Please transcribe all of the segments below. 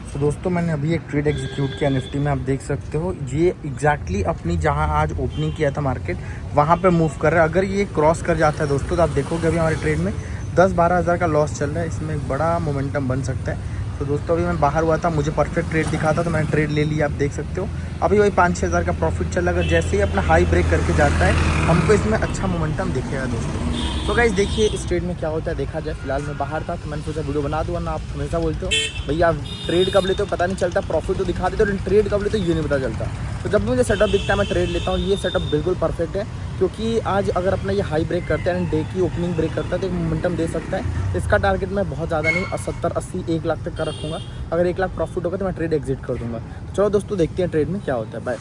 तो दोस्तों मैंने अभी एक ट्रेड एग्जीक्यूट किया निफ्टी में, आप देख सकते हो ये एग्जैक्टली अपनी जहां आज ओपनिंग किया था मार्केट वहां पे मूव कर रहा है। अगर ये क्रॉस कर जाता है दोस्तों तो आप देखोगे अभी हमारे ट्रेड में 10-12 हज़ार का लॉस चल रहा है, इसमें एक बड़ा मोमेंटम बन सकता है। तो दोस्तों अभी मैं बाहर हुआ था, मुझे परफेक्ट ट्रेड दिखा था तो मैंने ट्रेड ले लिया, आप देख सकते हो। अभी वही 5-6 हज़ार का प्रॉफिट चल रहा है। अगर जैसे ही अपना हाई ब्रेक करके जाता है हमको इसमें अच्छा मोमेंटम दिखेगा दोस्तों। तो गाइस देखिए इस ट्रेड में क्या होता है देखा जाए। फिलहाल मैं बाहर था तो मैंने सोचा वीडियो बना दूँ, वरना आप हमेशा बोलते हो भैया ट्रेड कब लेते हो पता नहीं चलता, प्रॉफिट तो दिखा देते हो लेकिन ट्रेड कब लेते हो ये नहीं पता चलता। तो जब भी मुझे सेटअप दिखता है मैं ट्रेड लेता हूँ। ये सेटअप बिल्कुल परफेक्ट है क्योंकि आज अगर अपना ये हाई ब्रेक करता है एंड डे की ओपनिंग ब्रेक करता है तो एक मोमेंटम दे सकता है। इसका टारगेट मैं बहुत ज़्यादा नहीं 70-80 1 लाख तक का रखूँगा। अगर 1 लाख प्रॉफिट होगा तो मैं ट्रेड एग्जिट कर दूँगा। तो चलो दोस्तों देखते हैं ट्रेड में क्या होता है। बाय।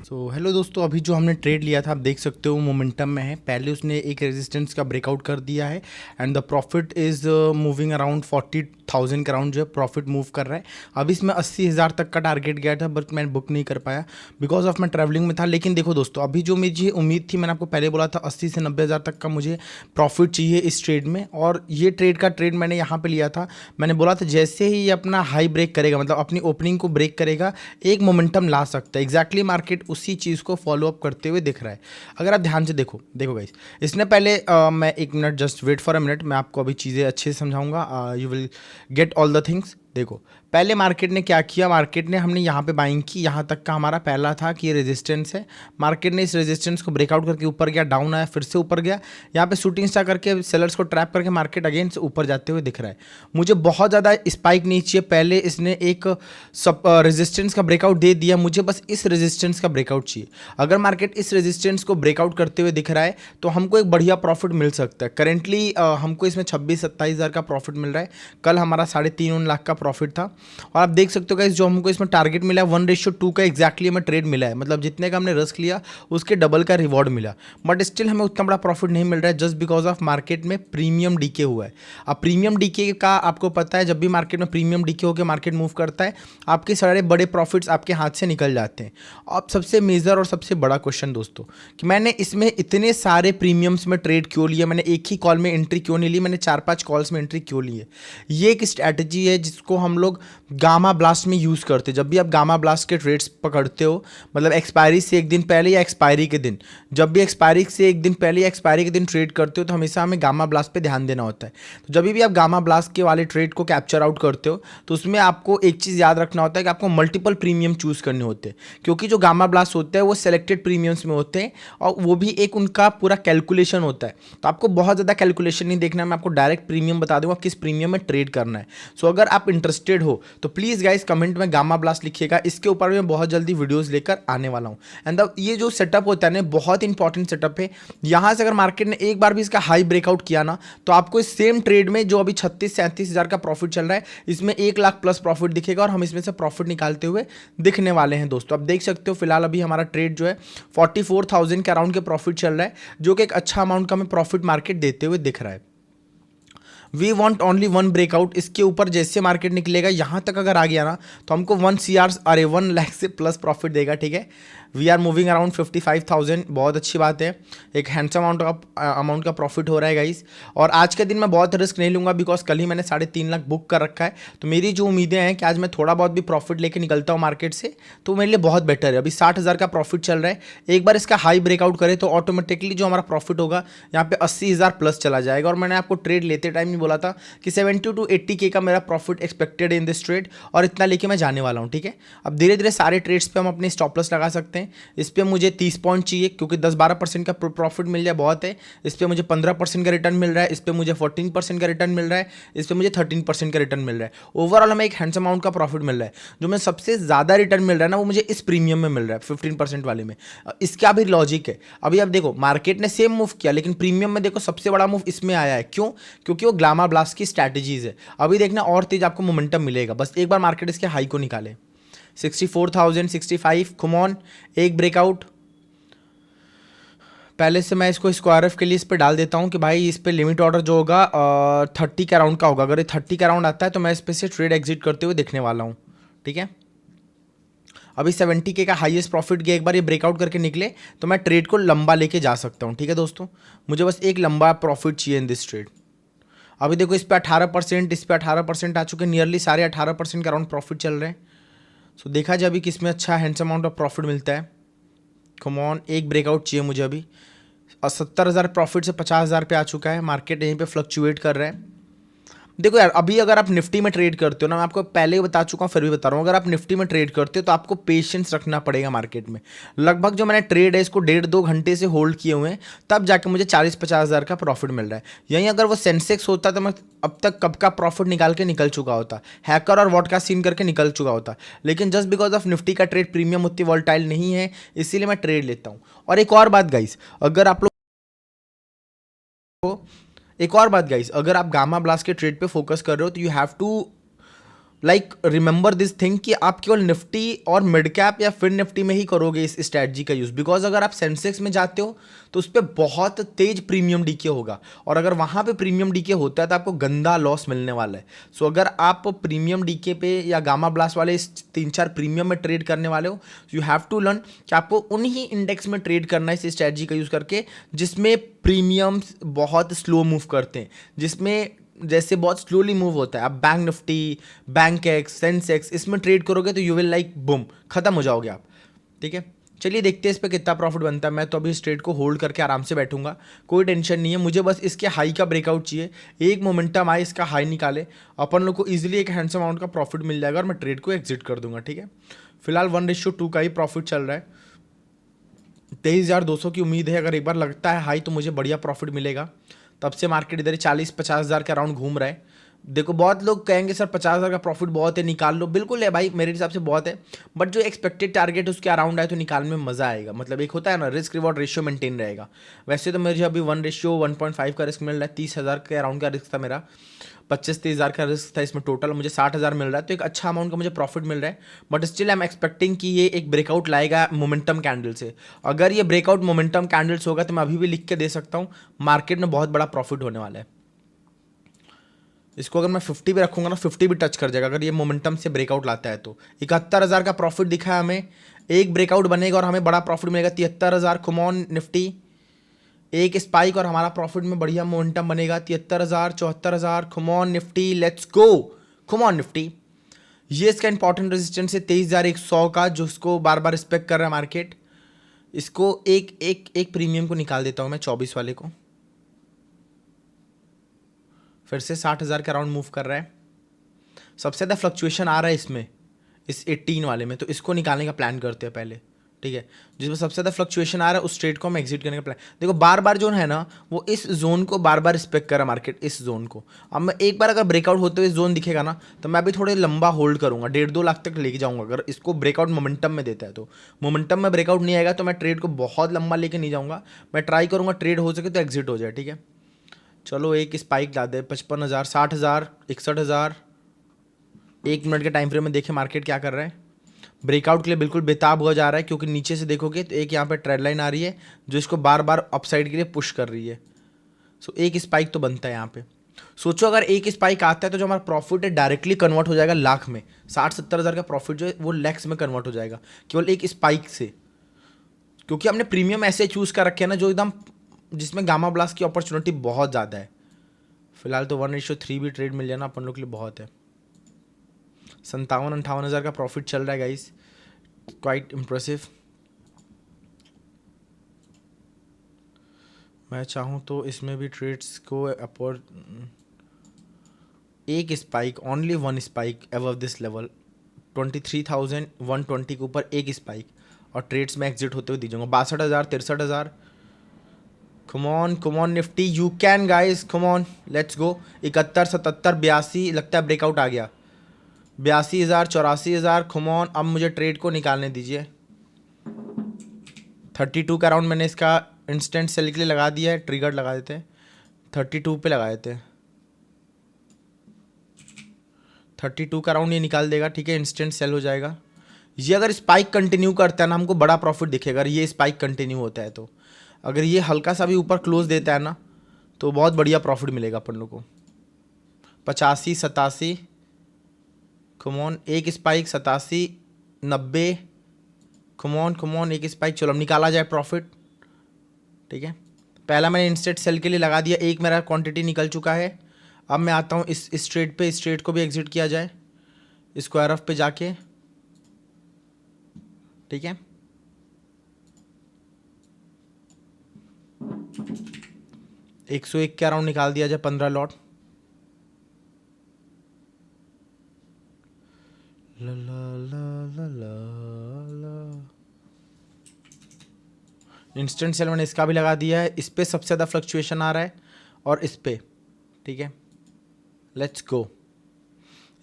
सो हेलो दोस्तों, अभी जो हमने ट्रेड लिया था आप देख सकते हो मोमेंटम में है। पहले उसने एक रेजिस्टेंस का ब्रेकआउट कर दिया है and the profit is moving around 40,000 के अराउंड जो है प्रॉफिट मूव कर रहा है। अभी इसमें 80,000 तक का टारगेट गया था बट मैंने बुक नहीं कर पाया बिकॉज ऑफ मैं ट्रैवलिंग में था। लेकिन देखो दोस्तों अभी जो मुझे उम्मीद थी, मैंने आपको पहले बोला था 80 से 90 हज़ार तक का मुझे प्रॉफिट चाहिए इस ट्रेड में, और ये ट्रेड का ट्रेड मैंने यहाँ पे लिया था। मैंने बोला था जैसे ही ये अपना हाई ब्रेक करेगा, मतलब अपनी ओपनिंग को ब्रेक करेगा, एक मोमेंटम ला सकता है। एग्जैक्टली मार्केट उसी चीज़ को फॉलो अप करते हुए दिख रहा है। अगर आप ध्यान से देखो गाइस, इसने पहले मैं 1 minute just wait for a minute, मैं आपको अभी चीज़ें अच्छे से समझाऊंगा। You will get all the things. देखो पहले मार्केट ने क्या किया, मार्केट ने हमने यहाँ पे बाइंग की, यहाँ तक का हमारा पहला था कि ये रेजिस्टेंस है। मार्केट ने इस रेजिस्टेंस को ब्रेकआउट करके ऊपर गया, डाउन आया, फिर से ऊपर गया, यहाँ पे शूटिंग स्टार करके सेलर्स को ट्रैप करके मार्केट अगेन से ऊपर जाते हुए दिख रहा है। मुझे बहुत ज़्यादा स्पाइक नहीं चाहिए, पहले इसने एक रेजिस्टेंस का ब्रेकआउट दे दिया, मुझे बस इस रेजिस्टेंस का ब्रेकआउट चाहिए। अगर मार्केट इस रेजिस्टेंस को ब्रेकआउट करते हुए दिख रहा है तो हमको एक बढ़िया प्रॉफिट मिल सकता है। करेंटली हमको इसमें 26-27 हज़ार का प्रॉफिट मिल रहा है। कल हमारा 3.5 लाख का प्रॉफिट था। और आप देख सकते हो गाइस जो हमको इसमें टारगेट मिला है 1:2 का एग्जैक्टली हमें ट्रेड मिला है, मतलब जितने का हमने रिस्क लिया उसके डबल का रिवॉर्ड मिला। बट स्टिल हमें उतना बड़ा प्रॉफिट नहीं मिल रहा है जस्ट बिकॉज ऑफ मार्केट में प्रीमियम डीके हुआ है। अब प्रीमियम डीके का आपको पता है, जब भी मार्केट में प्रीमियम डीके होकर मार्केट मूव करता है आपके सारे बड़े प्रॉफिट्स आपके हाथ से निकल जाते हैं। अब सबसे मेजर और सबसे बड़ा क्वेश्चन दोस्तों कि मैंने इसमें इतने सारे प्रीमियम्स में ट्रेड क्यों लिया, मैंने एक ही कॉल में एंट्री क्यों नहीं ली, मैंने 4-5 कॉल्स में एंट्री क्यों ली है। ये एक स्ट्रैटेजी है जिसको हम लोग गामा ब्लास्ट में यूज़ करते हैं। जब भी आप गामा ब्लास्ट के ट्रेड्स पकड़ते हो, मतलब एक्सपायरी से एक दिन पहले या एक्सपायरी के दिन, जब भी एक्सपायरी से एक दिन पहले या एक्सपायरी के दिन ट्रेड करते हो तो हमेशा हमें गामा ब्लास्ट पे ध्यान देना होता है। तो जब भी आप गामा ब्लास्ट के वाले ट्रेड को कैप्चर आउट करते हो तो उसमें आपको एक चीज़ याद रखना होता है कि आपको मल्टीपल प्रीमियम चूज़ करने होते हैं, क्योंकि जो गामा ब्लास्ट होता है वो सेलेक्टेड प्रीमियम्स में होते हैं और वो भी एक उनका पूरा कैलकुलेशन होता है। तो आपको बहुत ज़्यादा कैलकुलेशन नहीं देखना है, मैं आपको डायरेक्ट प्रीमियम बता दूंगा किस प्रीमियम में ट्रेड करना है। सो अगर आप इंटरेस्टेड हो तो प्लीज़ गाइस कमेंट में गामा ब्लास्ट लिखिएगा, इसके ऊपर मैं बहुत जल्दी वीडियोस लेकर आने वाला हूँ। एंड ये जो सेटअप होता है ना बहुत इंपॉर्टेंट सेटअप है। यहाँ से अगर मार्केट ने एक बार भी इसका हाई ब्रेकआउट किया ना तो आपको इस सेम ट्रेड में जो अभी 36-37 हज़ार का प्रॉफिट चल रहा है इसमें 1 लाख प्लस प्रॉफिट दिखेगा और हम इसमें से प्रॉफिट निकालते हुए दिखने वाले हैं दोस्तों। आप देख सकते हो फिलहाल अभी हमारा ट्रेड जो है 44,000 के अराउंड के प्रॉफिट चल रहा है, जो कि एक अच्छा अमाउंट का हमें प्रॉफिट मार्केट देते हुए दिख रहा है। We want only one breakout, इसके ऊपर जैसे मार्केट निकलेगा यहाँ तक अगर आ गया ना तो हमको 1 लाख से प्लस प्रॉफिट देगा। ठीक है, वी आर मूविंग अराउंड 55,000, बहुत अच्छी बात है, एक हैंडसम अमाउंट का प्रॉफिट हो रहा है गाइस। और आज के दिन मैं बहुत रिस्क नहीं लूँगा बिकॉज कल ही मैंने 3.5 लाख बुक कर रखा है। तो मेरी जो उम्मीदें हैं कि आज मैं थोड़ा बहुत भी प्रॉफिट लेके निकलता हूँ मार्केट से तो मेरे लिए बहुत बेटर है। अभी 60,000 का प्रॉफिट चल रहा है, एक बार इसका हाई ब्रेकआउट करे तो ऑटोमेटिकली जो हमारा प्रॉफिट होगा यहाँ पे 80,000 प्लस चला जाएगा। और मैंने आपको ट्रेड लेते टाइम ही बोला था कि 70 to 80 के का मेरा प्रॉफिट एक्सपेक्टेड है इन दिस ट्रेड, और इतना लेके मैं जाने वाला हूँ। ठीक है, अब धीरे धीरे सारे ट्रेड्स पे हम अपने स्टॉप लॉस लगा सकते हैं। इस पर मुझे 30 पॉइंट चाहिए क्योंकि 10-12% का प्रॉफिट मिल जाए बहुत है। इस पर मुझे 15% का रिटर्न मिल रहा है, इस पर मुझे 14% का रिटर्न मिल रहा है, इस पर मुझे 13% का रिटर्न मिल रहा है। ओवरऑल हमें एक हैंडसम अमाउंट का प्रॉफिट मिल रहा है। जो मैं सबसे ज़्यादा रिटर्न मिल रहा है ना वो मुझे इस प्रीमियम में मिल रहा है 15% वाले में। इसका भी लॉजिक है, अभी आप देखो मार्केट ने सेम मूव किया लेकिन प्रीमियम में देखो सबसे बड़ा मूव इसमें आया है। क्यों? क्योंकि वो ग्लामा ब्लास्ट की स्ट्रैटेजीज है। अभी देखना और तेज आपको मोमेंटम मिलेगा, बस एक बार मार्केट इसके हाई को निकाले। 64,000, 65, कम ऑन, एक ब्रेकआउट। पहले से मैं इसको स्क्वायर एफ के लिए इस पर डाल देता हूँ कि भाई इस पर लिमिट ऑर्डर जो होगा 30 के अराउंड का होगा। अगर ये 30 के अराउंड आता है तो मैं इस पर से ट्रेड एग्जिट करते हुए देखने वाला हूँ। ठीक है, अभी 70 के का हाईएस्ट प्रॉफिट गया, एक बार ये ब्रेकआउट करके निकले तो मैं ट्रेड को लंबा लेके जा सकता हूँ। ठीक है दोस्तों, मुझे बस एक लंबा प्रॉफिट चाहिए इन दिस ट्रेड। अभी देखो इस पे 18%, इस पे 18% आ चुके हैं, नियरली सारे 18% के अराउंड प्रॉफिट चल रहे हैं। सो देखा जाए अभी किसमें अच्छा हैंडसम अमाउंट ऑफ प्रॉफिट मिलता है। कम ऑन, एक ब्रेकआउट चाहिए मुझे अभी। और 70,000 प्रॉफिट से 50,000 पे आ चुका है, मार्केट यहीं पे फ्लक्चुएट कर रहा है। देखो यार, अभी अगर आप निफ्टी में ट्रेड करते हो ना, मैं आपको पहले ही बता चुका हूँ, फिर भी बता रहा हूँ, अगर आप निफ्टी में ट्रेड करते हो तो आपको पेशेंस रखना पड़ेगा मार्केट में। लगभग जो मैंने ट्रेड है इसको 1.5-2 घंटे से होल्ड किए हुए हैं, तब जाके मुझे 40-50 हज़ार का प्रॉफिट मिल रहा है। यहीं अगर वो सेंसेक्स होता तो मैं अब तक कब का प्रॉफिट निकाल के निकल चुका होता, हैकर और वॉट का सीन करके निकल चुका होता। लेकिन जस्ट बिकॉज ऑफ निफ्टी का ट्रेड प्रीमियम उतनी वॉल्टाइल नहीं है, इसीलिए मैं ट्रेड लेता हूँ। और एक और बात गाइस, अगर आप लोग एक और बात गाइस, अगर आप गामा ब्लास्ट के ट्रेड पे फोकस कर रहे हो तो you have to like remember this thing कि आप केवल निफ्टी और मिड कैप या फिर निफ्टी में ही करोगे इस स्ट्रैटेजी का यूज। बिकॉज अगर आप सेंसेक्स में जाते हो तो उस पर बहुत तेज प्रीमियम डीके होगा, और अगर वहां पे प्रीमियम डीके होता है तो आपको गंदा लॉस मिलने वाला है। सो अगर आप प्रीमियम डीके पे या गामा ब्लास्ट वाले इस 3-4 प्रीमियम में ट्रेड करने वाले हो, यू हैव टू लर्न कि आपको उन्हीं इंडेक्स में ट्रेड करना है इस स्ट्रैटेजी का यूज करके, जिसमें प्रीमियम्स बहुत स्लो मूव करते हैं, जिसमें जैसे बहुत स्लोली मूव होता है। आप bank Nifty, bank x, Sensex इसमें ट्रेड करोगे तो यू विल लाइक बूम, खत्म हो जाओगे आप। ठीक है, चलिए देखते हैं इस पर कितना प्रॉफिट बनता है। मैं तो अभी इस ट्रेड को होल्ड करके आराम से बैठूंगा, कोई टेंशन नहीं है मुझे, बस इसके हाई का ब्रेकआउट चाहिए। एक मोमेंटम आए, इसका हाई निकाले, अपन लोग को इजीली एक हैंडसम अमाउंट का प्रॉफिट मिल जाएगा और मैं ट्रेड को एग्जिट कर दूंगा। ठीक है, फिलहाल 1:2 का ही प्रॉफिट चल रहा है। 23,200 की उम्मीद है, अगर एक बार लगता है हाई तो मुझे बढ़िया प्रॉफिट मिलेगा। तब से मार्केट इधर 40-50 हज़ार के अराउंड घूम रहा है। देखो बहुत लोग कहेंगे सर 50,000 का प्रॉफिट बहुत है, निकाल लो। बिल्कुल है भाई, मेरे हिसाब से बहुत है, बट जो एक्सपेक्टेड टारगेट उसके अराउंड है तो निकालने में मजा आएगा। मतलब एक होता है ना, रिस्क रिवॉर्ड रेशियो मेंटेन रहेगा। वैसे तो मुझे अभी 1:1.5 का रिस्क मिल रहा है, 30,000 के अराउंड का रिस्क था मेरा, 25-30 हज़ार का रिस्क था इसमें टोटल, मुझे 60,000 मिल रहा है, तो एक अच्छा अमाउंट का मुझे प्रॉफिट मिल रहा है। But still I am expecting कि ये एक ब्रेकआउट लाएगा मोमेंटम कैंडल से। अगर ये ब्रेकआउट मोमेंटम कैंडल्स होगा तो मैं अभी भी लिख के दे सकता हूँ, मार्केट में बहुत बड़ा प्रॉफिट होने वाला है। इसको अगर मैं 50 पे रखूंगा ना, 50 भी टच कर जाएगा अगर ये मोमेंटम से ब्रेकआउट लाता है तो। 71,000 का प्रॉफिट दिखा है हमें, एक ब्रेकआउट बनेगा और हमें बड़ा प्रॉफिट मिलेगा 73,000। कमॉन निफ्टी, एक स्पाइक और हमारा प्रॉफिट में बढ़िया मोमेंटम बनेगा 73,000, 74,000। Come on Nifty, let's go, come on Nifty. ये इसका इंपॉर्टेंट रेजिस्टेंस है 23,100 का, जो इसको बार बार रिस्पेक्ट कर रहा है मार्केट। इसको एक एक एक प्रीमियम को निकाल देता हूँ मैं, 24 वाले को। फिर से 60,000 के अराउंड मूव कर रहा है, सबसे ज़्यादा फ्लक्चुएशन आ रहा है इसमें, इस 18 वाले में, तो इसको निकालने का प्लान करते हैं पहले। ठीक है, जिसमें सबसे ज़्यादा फ्लक्चुएशन आ रहा है उस ट्रेड को हम एग्जिट करने का प्लान। देखो बार बार जो है ना, वो इस जोन को बार बार रिस्पेक्ट कर रहा है मार्केट, इस जोन को। अब मैं एक बार अगर ब्रेकआउट होते हुए जोन दिखेगा ना, तो मैं अभी थोड़े लंबा होल्ड करूंगा, 1.5-2 लाख तक लेके जाऊंगा अगर इसको ब्रेकआउट मोमेंटम में देता है तो। मोमेंटम में ब्रेकआउट नहीं आएगा तो मैं ट्रेड को बहुत लंबा लेके नहीं जाऊंगा, मैं ट्राई करूंगा ट्रेड हो सके तो एग्जिट हो जाए। ठीक है, चलो एक स्पाइक ला दे, 55,000, 60,000, 61,000। 1 मिनट के टाइम फ्रेम में देखें मार्केट क्या कर रहा है। ब्रेकआउट के लिए बिल्कुल बेताब हो जा रहा है, क्योंकि नीचे से देखोगे तो एक यहाँ पे ट्रेड लाइन आ रही है जो इसको बार बार अपसाइड के लिए पुश कर रही है। सो एक स्पाइक तो बनता है यहाँ पे। सोचो अगर एक स्पाइक आता है तो जो हमारा प्रॉफिट है डायरेक्टली कन्वर्ट हो जाएगा लाख में। 60-70 हज़ार का प्रॉफिट जो है वो लैक्स में कन्वर्ट हो जाएगा केवल एक स्पाइक से, क्योंकि हमने प्रीमियम ऐसे चूज कर रखे हैं ना जो एकदम, जिसमें गामा ब्लास्ट की अपॉर्चुनिटी बहुत ज़्यादा है। फिलहाल तो 1:3 भी ट्रेड मिल जाना अपन लोग के लिए बहुत है। 57-58 हज़ार का प्रॉफिट चल रहा है गाइस, क्वाइट इम्प्रेसिव। मैं चाहूँ तो इसमें भी ट्रेड्स को अपवर्ड, एक spike, only one spike above this level, 23,120 के ऊपर एक स्पाइक, और ट्रेड्स में एग्जिट होते हुए दीजिएगा। 62,000, 63,000। Come on come on Nifty, you can guys, come on let's go. 71, 77, 82, लगता है ब्रेकआउट आ गया। 82,000, 84,000। कमॉन, अब मुझे ट्रेड को निकालने दीजिए। 32 का राउंड मैंने इसका इंस्टेंट सेल के लिए लगा दिया है, ट्रिगर लगा देते हैं, 32 पे लगा देते हैं। 32 का राउंड ये निकाल देगा। ठीक है, इंस्टेंट सेल हो जाएगा। ये अगर स्पाइक कंटिन्यू करता है ना, हमको बड़ा प्रॉफिट दिखेगा अगर ये स्पाइक कंटिन्यू होता है तो। अगर ये हल्का सा भी ऊपर क्लोज देता है ना, तो बहुत बढ़िया प्रॉफिट मिलेगा अपन लोग को। 85, 87। कमॉन, एक स्पाइक, 87, 90। कमॉन कमॉन, एक स्पाइक, चलो अब निकाला जाए प्रॉफिट। ठीक है, पहला मैंने इंस्टेंट सेल के लिए लगा दिया, एक मेरा क्वांटिटी निकल चुका है। अब मैं आता हूँ इस ट्रेड पे, इस ट्रेड को भी एग्जिट किया जाए स्क्वायर ऑफ पे जाके, ठीक है। एक सौ एक के अराउंड निकाल दिया जाए 15 लॉट। ला ला ला ला ला। इंस्टेंट सेल मैंने इसका भी लगा दिया है, इस पे सबसे ज़्यादा फ्लक्चुएशन आ रहा है और इस पे, ठीक है। Let's go.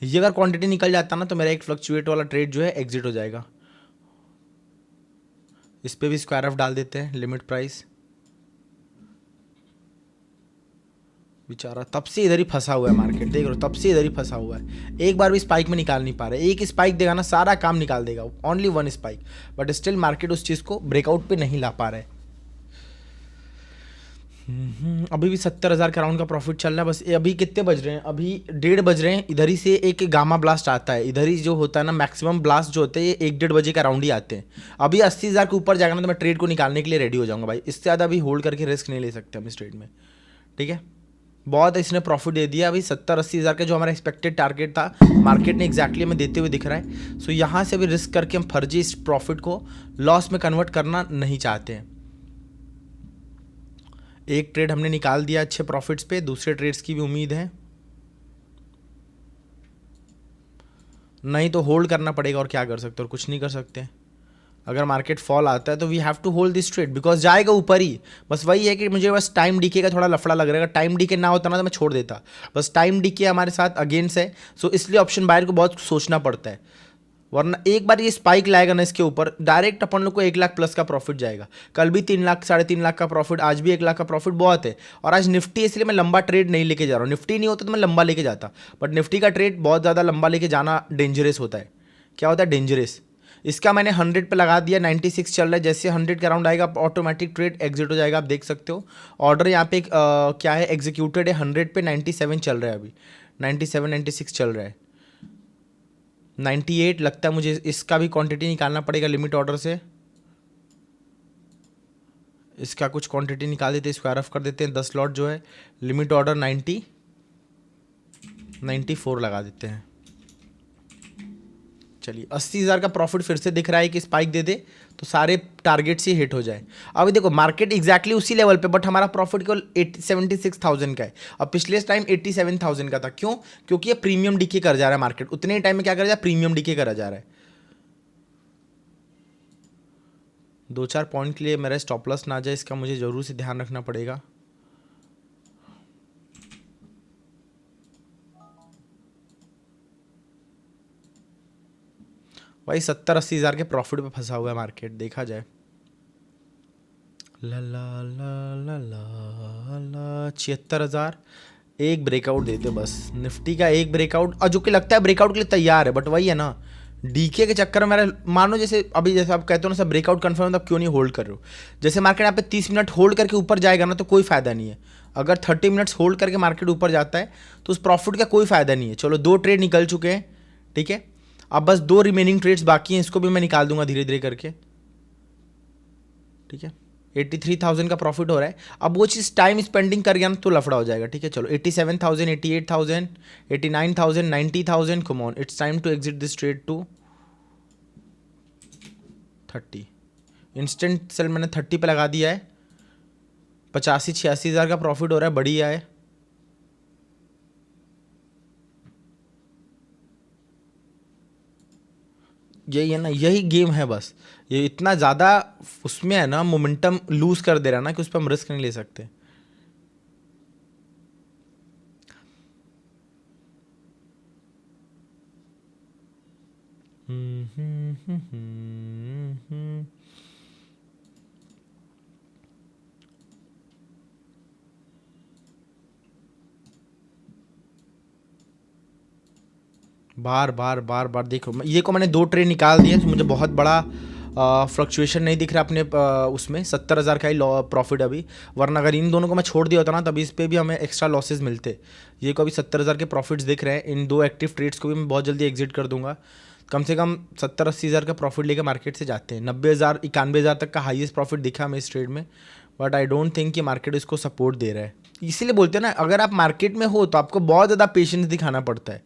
ये अगर क्वांटिटी निकल जाता ना तो मेरा एक फ्लक्चुएट वाला ट्रेड जो है एग्जिट हो जाएगा। इस पे भी स्क्वायर ऑफ डाल देते हैं, लिमिट प्राइस। बेचारा तब से इधर ही फंसा हुआ है मार्केट, देख रहे हो, तब से इधर ही फंसा हुआ है। एक बार भी स्पाइक में निकाल नहीं पा रहा है। एक स्पाइक देगा ना सारा काम निकाल देगा, only one spike, but still market उस चीज़ को ब्रेकआउट पे नहीं ला पा रहा है। अभी भी 70,000 के राउंड का प्रॉफिट चल रहा है बस। अभी कितने बज रहे हैं? अभी 1:30 बज रहे हैं। इधर ही से एक गामा ब्लास्ट आता है, इधर ही जो होता है ना मैक्सिमम ब्लास्ट जो होते हैं ये 1-1:30 बजे का राउंड ही आते हैं। अभी 80,000 के ऊपर जाएगा ना तो मैं ट्रेड को निकालने के लिए रेडी हो जाऊंगा भाई। इससे ज़्यादा अभी होल्ड करके रिस्क नहीं ले सकते हम इस ट्रेड में, ठीक है। बहुत इसने प्रॉफिट दे दिया। अभी 70-80 हज़ार का जो हमारा एक्सपेक्टेड टारगेट था मार्केट ने एग्जैक्टली हमें देते हुए दिख रहा है। सो यहाँ से अभी रिस्क करके हम फर्जी इस प्रॉफिट को लॉस में कन्वर्ट करना नहीं चाहते हैं। एक ट्रेड हमने निकाल दिया अच्छे प्रॉफिट्स पे, दूसरे ट्रेड्स की भी उम्मीद है, नहीं तो होल्ड करना पड़ेगा। और क्या कर सकते, और कुछ नहीं कर सकते। अगर मार्केट फॉल आता है तो we have to hold this trade because जाएगा ऊपर ही। बस वही है कि मुझे बस टाइम डीके का थोड़ा लफड़ा लग रहा है। अगर टाइम डीके ना होता ना तो मैं छोड़ देता, बस टाइम डीके हमारे साथ अगेंस्ट है। सो इसलिए ऑप्शन बायर को बहुत सोचना पड़ता है, वरना एक बार ये स्पाइक लाएगा ना इसके ऊपर डायरेक्ट अपन लोग को 1 लाख प्लस का प्रॉफिट जाएगा। कल भी 3 लाख 3.5 लाख का प्रॉफिट, आज भी 1 लाख का प्रॉफिट बहुत है। और आज निफ्टी इसलिए मैं लंबा ट्रेड नहीं लेके जा रहा हूँ। निफ्टी नहीं होता तो मैं लंबा लेके जाता, बट निफ्टी का ट्रेड बहुत ज़्यादा लंबा लेके जाना डेंजरस होता है। क्या होता है डेंजरस? इसका मैंने 100 पे लगा दिया, 96 चल रहा है। जैसे 100 के अराउंड आएगा ऑटोमेटिक ट्रेड एग्जिट हो जाएगा। आप देख सकते हो ऑर्डर यहाँ पे क्या है एग्जीक्यूटेड है 100 पे, 97 चल रहा है अभी, 97 96 चल रहा है, 98 लगता है मुझे। इसका भी क्वांटिटी निकालना पड़ेगा लिमिट ऑर्डर से। इसका कुछ क्वांटिटी निकाल देते हैं, स्क्वायर ऑफ कर देते हैं। 10 लॉट जो है लिमिट ऑर्डर 94 लगा देते हैं। चलिए 80,000 का प्रॉफिट फिर से दिख रहा है कि स्पाइक दे दे तो सारे टारगेट्स ही हिट हो जाए। अभी देखो मार्केट एग्जैक्टली उसी लेवल पे, बट हमारा प्रॉफिट केवल 76,000 का है। अब पिछले टाइम 87,000 का था। क्यों? क्योंकि ये प्रीमियम डीके कर जा रहा है मार्केट। उतने ही टाइम में क्या कर जा रहा है, प्रीमियम डीके करा जा रहा है। 2-4 पॉइंट के लिए मेरा स्टॉप लॉस ना जाए, इसका मुझे जरूर से ध्यान रखना पड़ेगा। भाई 70-80 हज़ार के प्रॉफिट पे फंसा हुआ है मार्केट, देखा जाए। ला ला ला ला ला ला 76,000। एक ब्रेकआउट देते बस, निफ्टी का एक ब्रेकआउट, और जो कि लगता है ब्रेकआउट के लिए तैयार है, बट वही है ना डीके के चक्कर में मेरा मानो जैसे अभी जैसे आप कहते हो ना सब ब्रेकआउट कंफर्म, तब क्यों नहीं होल्ड कर रहे हो? जैसे मार्केट यहाँ पे 30 मिनट होल्ड करके ऊपर जाएगा ना तो कोई फायदा नहीं है। अगर 30 मिनट्स होल्ड करके मार्केट ऊपर जाता है तो उस प्रॉफिट का कोई फायदा नहीं है। चलो 2 ट्रेड निकल चुके हैं, ठीक है। अब बस 2 रिमेनिंग ट्रेड्स बाकी हैं, इसको भी मैं निकाल दूंगा धीरे धीरे करके, ठीक है। 83,000 का प्रॉफिट हो रहा है। अब वो चीज़ टाइम स्पेंडिंग कर गया ना तो लफड़ा हो जाएगा, ठीक है। चलो 87,000, 88,000, 89,000, 90,000, come on, it's time to exit this trade to 30। Instant sell मैंने 30 पे लगा दिया है। 85-86 हज़ार का प्रॉफिट हो रहा है, बढ़िया है। यही है ना, यही गेम है बस। ये इतना ज़्यादा उसमें है ना, मोमेंटम लूज कर दे रहा है ना कि उस पर हम रिस्क नहीं ले सकते। बार बार बार बार देखो, ये को मैंने 2 ट्रेड निकाल दिए तो मुझे बहुत बड़ा फ्लक्चुएशन नहीं दिख रहा अपने उसमें। 70,000 का ही प्रॉफिट अभी, वरना अगर इन दोनों को मैं छोड़ दिया होता ना तभी इस पर भी हमें एक्स्ट्रा लॉसेस मिलते। ये को अभी 70,000 के प्रॉफिट्स दिख रहे हैं। इन 2 एक्टिव ट्रेड्स को भी मैं बहुत जल्दी एग्जिट कर दूंगा। कम से कम 70-80 हज़ार का प्रॉफिट लेकर मार्केट से जाते हैं। 90,000 91,000 तक का हाईएस्ट प्रॉफिट दिखा हमें इस ट्रेड में, बट आई डोंट थिंक कि मार्केट इसको सपोर्ट दे रहा है। इसीलिए बोलते हैं ना, अगर आप मार्केट में हो तो आपको बहुत ज़्यादा पेशेंस दिखाना पड़ता है।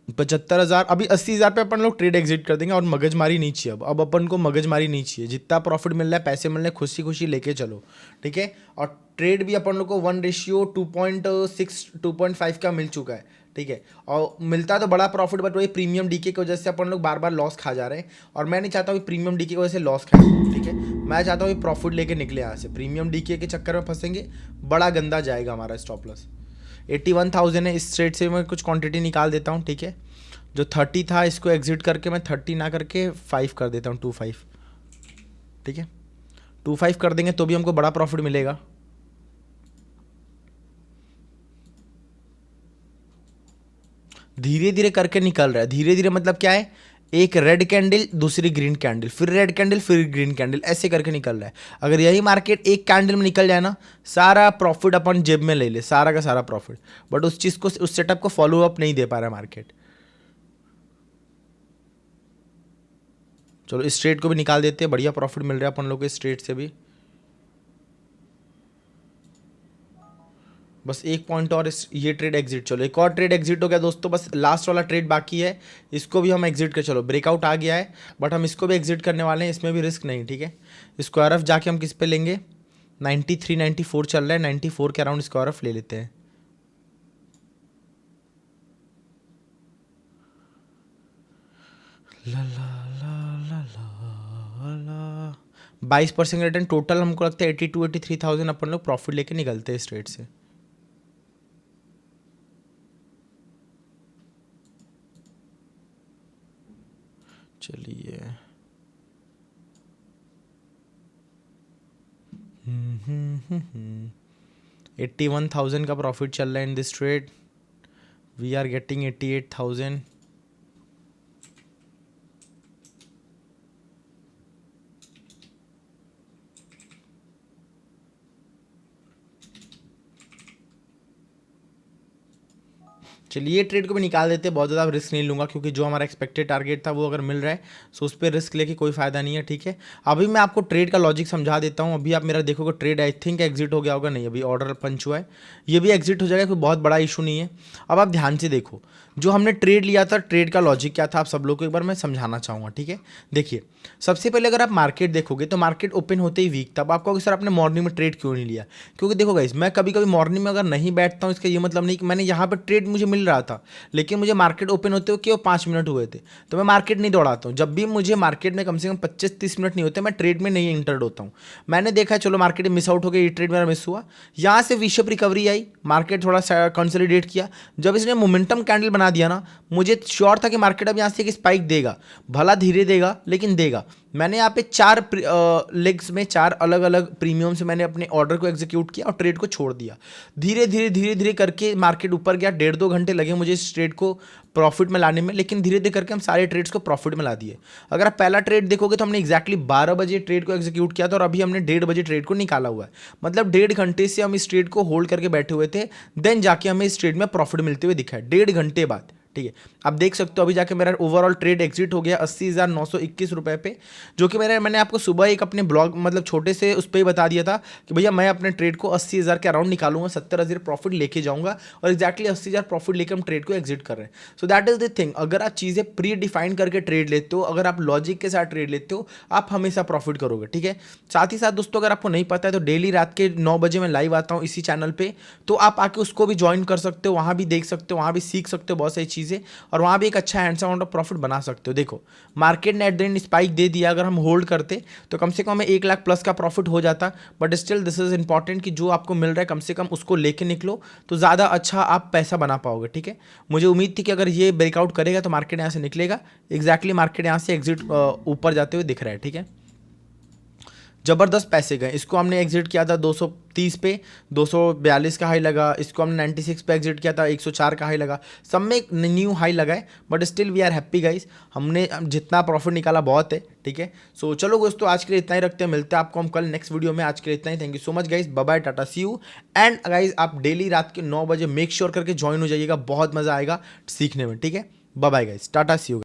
75,000 अभी 80,000 पे अपन लोग ट्रेड एग्जिट कर देंगे और मगजमारी नहीं चाहिए। अब अपन को मगजमारी नहीं चाहिए, जितना प्रॉफिट मिल रहा है, पैसे मिल रहे हैं, खुशी खुशी लेके चलो, ठीक है। और ट्रेड भी अपन लोग को 1:2.6 2.5 का मिल चुका है, ठीक है। और मिलता तो बड़ा प्रॉफिट, बट वही प्रीमियम डीके की वजह से अपन लोग बार बार लॉस खा जा रहे हैं, और मैं नहीं चाहता हूँ प्रीमियम डीके की वजह से लॉस खाए, ठीक है। मैं चाहता हूँ प्रॉफिट लेके निकले यहाँ से। प्रीमियम डीके के चक्कर में फंसेंगे, बड़ा गंदा जाएगा हमारा स्टॉप लॉस। 81,000 है, इस ट्रेड से मैं कुछ क्वांटिटी निकाल देता हूँ, ठीक है। जो 30 था इसको एग्जिट करके मैं 30 ना करके 5 कर देता हूँ, 25, ठीक है। 25 कर देंगे तो भी हमको बड़ा प्रॉफिट मिलेगा। धीरे धीरे करके निकल रहा है, धीरे धीरे मतलब क्या है, एक रेड कैंडल, दूसरी ग्रीन कैंडल, फिर रेड कैंडल, फिर ग्रीन कैंडल, ऐसे करके निकल रहा है। अगर यही मार्केट एक कैंडल में निकल जाए ना, सारा प्रॉफिट अपन जेब में ले ले, सारा का सारा प्रॉफिट, बट उस चीज़ को, उस सेटअप को फॉलो अप नहीं दे पा रहा मार्केट। चलो इस ट्रेड को भी निकाल देते हैं, बढ़िया प्रॉफिट मिल रहा है अपन लोग को इस ट्रेड से भी। बस एक पॉइंट और, इस ये ट्रेड एग्जिट। चलो एक और ट्रेड एग्जिट हो गया दोस्तों, बस लास्ट वाला ट्रेड बाकी है, इसको भी हम एग्जिट कर। चलो ब्रेकआउट आ गया है, बट हम इसको भी एग्जिट करने वाले हैं, इसमें भी रिस्क नहीं, ठीक है। स्क्वायर ऑफ जाके हम किस पे लेंगे, 93 94 चल रहा है, 94 के अराउंड स्क्वायर ऑफ ले लेते हैं। ला ला ला ला ला 22% रिटर्न टोटल, हमको लगता है 82-83,000 अपन लोग प्रॉफिट लेके निकलते हैं इस ट्रेड से। चलिए 81,000 का प्रॉफिट चल रहा है in this trade, we are getting 88,000। चलिए ट्रेड को भी निकाल देते हैं, बहुत ज़्यादा रिस्क नहीं लूँगा, क्योंकि जो हमारा एक्सपेक्टेड टारगेट था वो अगर मिल रहा है तो उस पर रिस्क लेके कोई फ़ायदा नहीं है, ठीक है। अभी मैं आपको ट्रेड का लॉजिक समझा देता हूँ। अभी आप मेरा देखोगे ट्रेड आई थिंक एग्जिट हो गया होगा, नहीं अभी ऑर्डर पंच हुआ है, ये भी एग्जिट हो जाएगा, कोई बहुत बड़ा इशू नहीं है। अब आप ध्यान से देखो, जो हमने ट्रेड लिया था, ट्रेड का लॉजिक क्या था, आप सब लोग को एक बार मैं समझाना चाहूँगा, ठीक है। देखिए सबसे पहले अगर आप मार्केट देखोगे तो मार्केट ओपन होते ही वीक था। अब आपको सर आपने मॉर्निंग में ट्रेड क्यों नहीं लिया, क्योंकि देखो गाइस, मैं कभी कभी मॉर्निंग में अगर नहीं बैठता हूँ, इसका ये मतलब नहीं कि मैंने यहाँ पर ट्रेड मुझे मिल रहा था, लेकिन मुझे मार्केट ओपन होते हुए केवल 5 मिनट हुए थे, तो मैं मार्केट नहीं दौड़ाता हूँ। जब भी मुझे मार्केट में कम से कम 25-30 मिनट नहीं होते, मैं ट्रेड में नहीं इंटर्ड होता हूँ। मैंने देखा है, चलो मार्केट मिस आउट हो गया, ये ट्रेड मेरा मिस हुआ, यहाँ से विशेप रिकवरी आई, मार्केट थोड़ा सा कंसोलिडेट किया, जब इसने मोमेंटम कैंडल बना दिया ना, मुझे श्योर था कि मार्केट अब यहाँ से एक स्पाइक देगा, भला धीरे देगा लेकिन देगा। मैंने यहाँ पे 4 लेग्स में 4 अलग अलग प्रीमियम से मैंने अपने ऑर्डर को एग्जीक्यूट किया और ट्रेड को छोड़ दिया। धीरे धीरे करके मार्केट ऊपर गया, 1.5-2 घंटे लगे मुझे इस ट्रेड को प्रॉफिट में लाने में, लेकिन धीरे धीरे करके हम सारे ट्रेड्स को प्रॉफिट में ला दिए। अगर आप पहला ट्रेड देखोगे तो हमने एक्जैक्टली 12 बजे ट्रेड को एग्जीक्यूट किया था और अभी हमने 1:30 बजे ट्रेड को निकाला हुआ है। मतलब 1.5 घंटे से हम इस ट्रेड को होल्ड करके बैठे हुए थे, देन जाके हमें इस ट्रेड में प्रॉफिट मिलते हुए दिखा है 1.5 घंटे बाद, ठीक है। आप देख सकते हो अभी जाके मेरा ओवरऑल ट्रेड एग्जिट हो गया 80,921 रुपए पे, जो कि मैंने आपको सुबह एक अपने ब्लॉग मतलब छोटे से उस पर ही बता दिया था कि भैया मैं अपने ट्रेड को 80,000 के अराउंड निकालूंगा, 70,000 प्रॉफिट लेके जाऊंगा, और एक्जैक्टली 80,000 प्रॉफिट लेकर हम ट्रेड को एग्जिट कर रहे हैं। So that is the thing, अगर आप चीज़ें प्री डिफाइन करके ट्रेड लेते हो, अगर आप लॉजिक के साथ ट्रेड लेते हो, आप हमेशा प्रॉफिट करोगे, ठीक है। साथ ही साथ दोस्तों, अगर आपको नहीं पता है तो डेली रात के 9 बजे मैं लाइव आता हूँ इसी चैनल पे, तो आप आके उसको भी ज्वाइन कर सकते हो, वहाँ भी देख सकते हो, वहाँ भी सीख सकते हो बहुत सारी चीज़ें, और वहाँ भी एक अच्छा हैंडसम अमाउंट ऑफ प्रॉफिट बना सकते हो। देखो मार्केट ने एट द एंड स्पाइक दे दिया, अगर हम होल्ड करते तो कम से कम हमें 1 लाख प्लस का प्रॉफिट हो जाता, but still this is important कि जो आपको मिल रहा है कम से कम उसको लेके निकलो, तो ज़्यादा अच्छा आप पैसा बना पाओगे, ठीक है। मुझे उम्मीद थी कि अगर ये ब्रेकआउट करेगा तो मार्केट यहाँ से निकलेगा, एक्जैक्टली मार्केट यहाँ से एग्जिट ऊपर जाते हुए दिख रहा है, ठीक है। ज़बरदस्त पैसे गए, इसको हमने एग्जिट किया था 230 पे, 242 का हाई लगा, इसको हमने 96 पे एग्जिट किया था, 104 का हाई लगा, सब में एक न्यू हाई लगा है, but still we are happy guys, हमने जितना प्रॉफिट निकाला बहुत है, ठीक है। सो चलो दोस्तों आज के लिए इतना ही रखते हैं, मिलते हैं आपको हम कल नेक्स्ट वीडियो में। आज के लिए इतना ही, thank you so much guys, bye bye, tata, see you. And guys आप डेली रात के 9 बजे मेक श्योर करके ज्वाइन हो जाइएगा, बहुत मज़ा आएगा सीखने में, ठीक है। Bye bye guys, tata, see you.